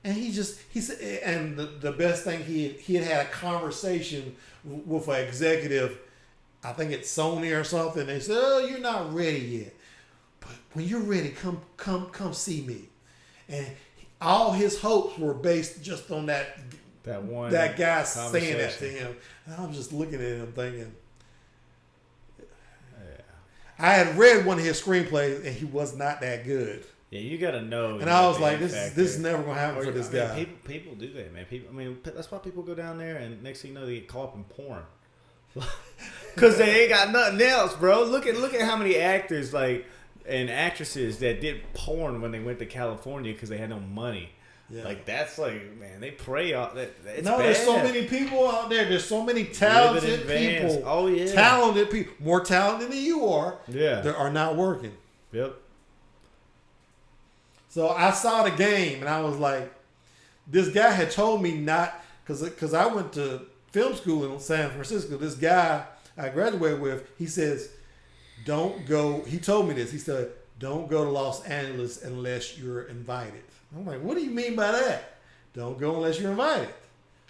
and he said. And the best thing, he had a conversation with an executive. I think it's Sony or something. They said, "Oh, you're not ready yet, but when you're ready, come see me." And all his hopes were based just on that guy saying that to him. And I'm just looking at him thinking, I had read one of his screenplays, and he was not that good. Yeah, you got to know. And I was like, this is never gonna happen for this guy. People do that, man. That's why people go down there, and next thing you know, they get caught up in porn. Because they ain't got nothing else, bro. Look at how many actors and actresses that did porn when they went to California because they had no money. Yeah. That's man, they prey on that. No, there's so many people out there. There's so many talented people. Oh yeah, talented people, more talented than you are. Yeah, that are not working. Yep. So I saw the game, and I was like, this guy had told me not, because I went to film school in San Francisco. This guy I graduated with, he says, don't go. He told me this. He said, don't go to Los Angeles unless you're invited. I'm like, what do you mean by that? Don't go unless you're invited.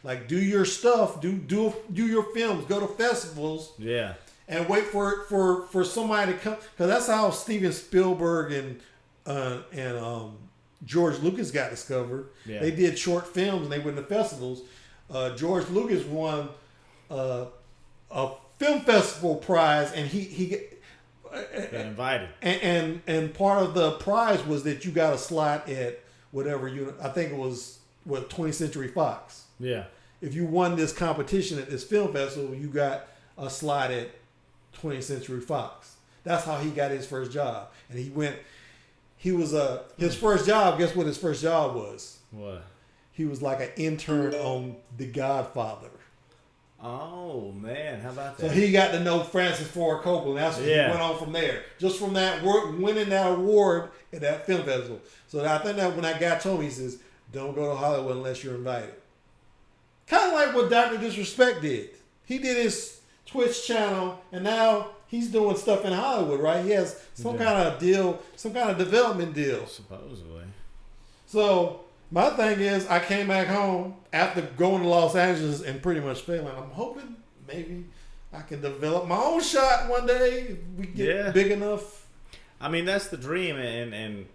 Like, do your stuff, do your films, go to festivals. Yeah. And wait for somebody to come, because that's how Steven Spielberg and George Lucas got discovered. Yeah. They did short films and they went to festivals. George Lucas won a film festival prize, and he got invited. And part of the prize was that you got a slot at whatever I think it was 20th Century Fox. Yeah. If you won this competition at this film festival, you got a slot at 20th Century Fox. That's how he got his first job. And his first job, guess what his first job was? What? He was like an intern on The Godfather. Oh, man. How about that? So he got to know Francis Ford Coppola. That's what he went on from there. Just from that winning that award at that film festival. So I think that when that guy told me, he says, don't go to Hollywood unless you're invited. Kind of like what Dr. Disrespect did. He did his Twitch channel, and now he's doing stuff in Hollywood, right? He has some kind of deal, some kind of development deal. Supposedly. So my thing is, I came back home after going to Los Angeles and pretty much failing. I'm hoping maybe I can develop my own shot one day if we get big enough. I mean, that's the dream, and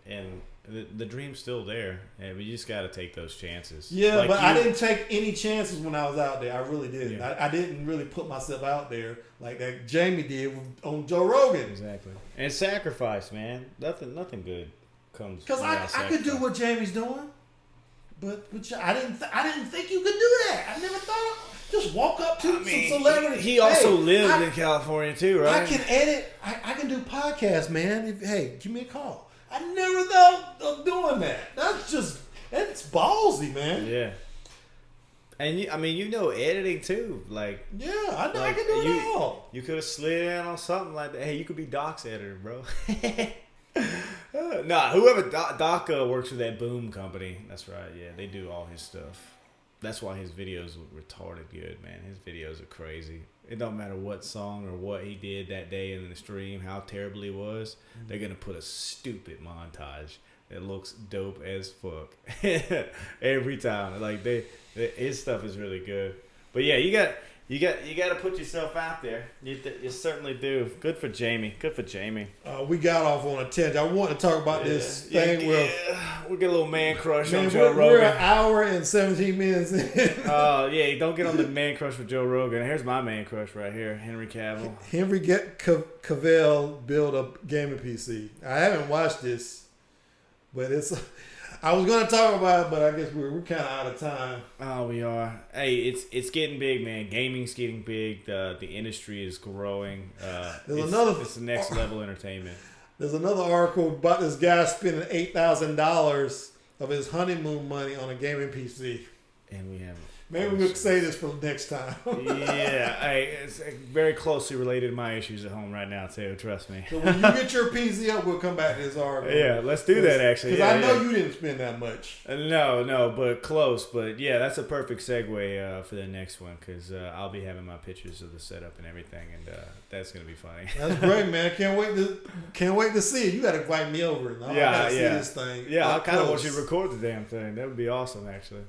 the dream's still there, and we just got to take those chances. Yeah, but I didn't take any chances when I was out there. I really didn't. Yeah. I didn't really put myself out there like that Jamie did on Joe Rogan. Exactly. And sacrifice, man. Nothing good comes. Because I could do what Jamie's doing, but I didn't think you could do that. I never thought. Just walk up to some celebrity. He also lived in California too, right? I can edit. I can do podcasts, man. Hey, give me a call. I never thought of doing that. That's ballsy, man. Yeah. And editing too. Like, yeah, I know I can do it all. You could have slid in on something like that. Hey, you could be Doc's editor, bro. Whoever Doc works for that Boom company. That's right. Yeah, they do all his stuff. That's why his videos were retarded good, man. His videos are crazy. It don't matter what song or what he did that day in the stream, how terrible he was. Mm-hmm. They're going to put a stupid montage that looks dope as fuck every time. Like his stuff is really good. But yeah, you got to put yourself out there. You certainly do. Good for Jamie. We got off on a tangent. I want to talk about this thing where we get a little man crush on Joe Rogan. We're an hour and 17 minutes in. Don't get on the man crush with Joe Rogan. Here's my man crush right here, Henry Cavill. Henry Cavill built a gaming PC. I haven't watched this, but I was gonna talk about it, but I guess we're kind of out of time. Oh, we are. Hey, it's getting big, man. Gaming's getting big. The industry is growing. It's the next level entertainment. There's another article about this guy spending $8,000 of his honeymoon money on a gaming PC. And we have. Maybe we'll say this for next time. Yeah, hey, it's very closely related to my issues at home right now, too. Trust me. So when you get your PC up, we'll come back to this article. Yeah, let's do that, actually. Because Yeah, I know yeah. you didn't spend that much. No, but close. But yeah, that's a perfect segue for the next one because I'll be having my pictures of the setup and everything, and that's gonna be funny. That's great, man. Can't wait to see it. You got to invite me over. I gotta see this thing. Yeah, I up kind of want close. you to record the damn thing. That would be awesome, actually.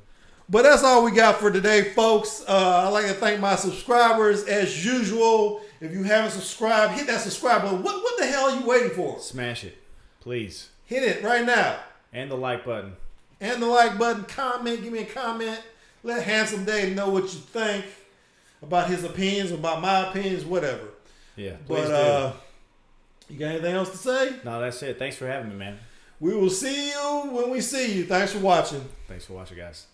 But that's all we got for today, folks. I'd like to thank my subscribers as usual. If you haven't subscribed, hit that subscribe button. What the hell are you waiting for? Smash it, please, Hit it right now. and the like button. And the like button. Comment. Give me a comment. Let Handsome Dave know what you think about his opinions, about my opinions, whatever. Yeah, please But do. you got anything else to say? No, that's it. Thanks for having me, man. We will see you when we see you. Thanks for watching. Thanks for watching, guys.